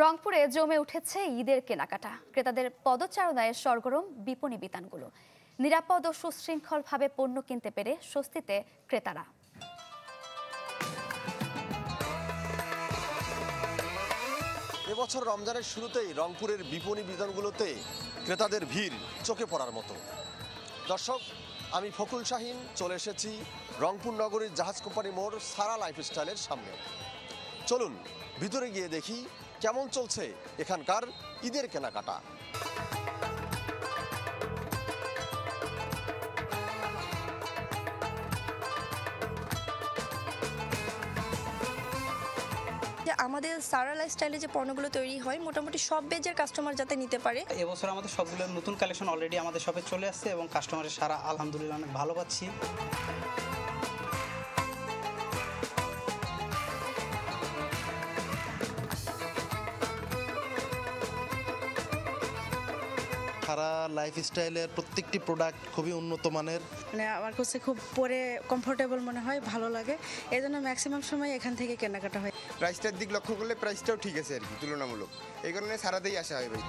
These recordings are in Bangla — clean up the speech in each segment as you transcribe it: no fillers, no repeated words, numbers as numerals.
রংপুরে জমে উঠেছে ঈদের কেনাকাটা। ক্রেতাদের পদচারণায় সরগরম বিপণী বিতানগুলো। নিরাপদ ও সুশৃঙ্খলভাবে পণ্য কিনতে পেরে স্বস্তিতে ক্রেতারা। এবছর রমজানের শুরুতেই রংপুরের বিপণী বিতানগুলোতে ক্রেতাদের ভিড় চোখে পড়ার মতো। দর্শক, আমি ফকুল শাহিন চলে এসেছি রংপুর নগরীর জাহাজ কোম্পানি মোড় সারা লাইফস্টাইলের সামনে। চলুন ভিতরে গিয়ে দেখি কেমন চলছে এখানকার ঈদের কেনাকাটা। আমাদের সারা লাইফস্টাইলে যে পণ্যগুলো তৈরি হয় মোটামুটি সব বেজের কাস্টমার যাতে নিতে পারে। এবছর আমাদের সবগুলো নতুন কালেকশন অলরেডি আমাদের শপে চলে আসছে এবং কাস্টমারের সারা আলহামদুলিল্লাহ অনেক ভালো পাচ্ছি। সারা লাইফস্টাইলের প্রত্যেকটি প্রোডাক্ট খুবই উন্নত মানের। মানে আমার কাছে খুব পরে কমফোর্টেবল মনে হয়, ভালো লাগে, এই জন্য ম্যাক্সিমাম সময় এখান থেকে কেনাকাটা হয়। প্রাইসটার দিক লক্ষ্য করলে প্রাইসটাও ঠিক আছে আর কি, তুলনামূলক, এই কারণে সারাতেই আসা হয় ভাই।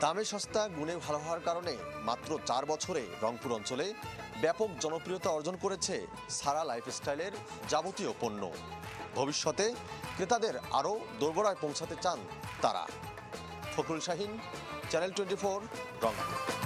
দামে সস্তা, গুণে ভালো হওয়ার কারণে মাত্র 4 বছরে রংপুর অঞ্চলে ব্যাপক জনপ্রিয়তা অর্জন করেছে সারা লাইফস্টাইলের যাবতীয় পণ্য। ভবিষ্যতে ক্রেতাদের আরও দোরগোড়ায় পৌঁছাতে চান তারা। ফখরুল শাহিন, চ্যানেল 24, রংপুর।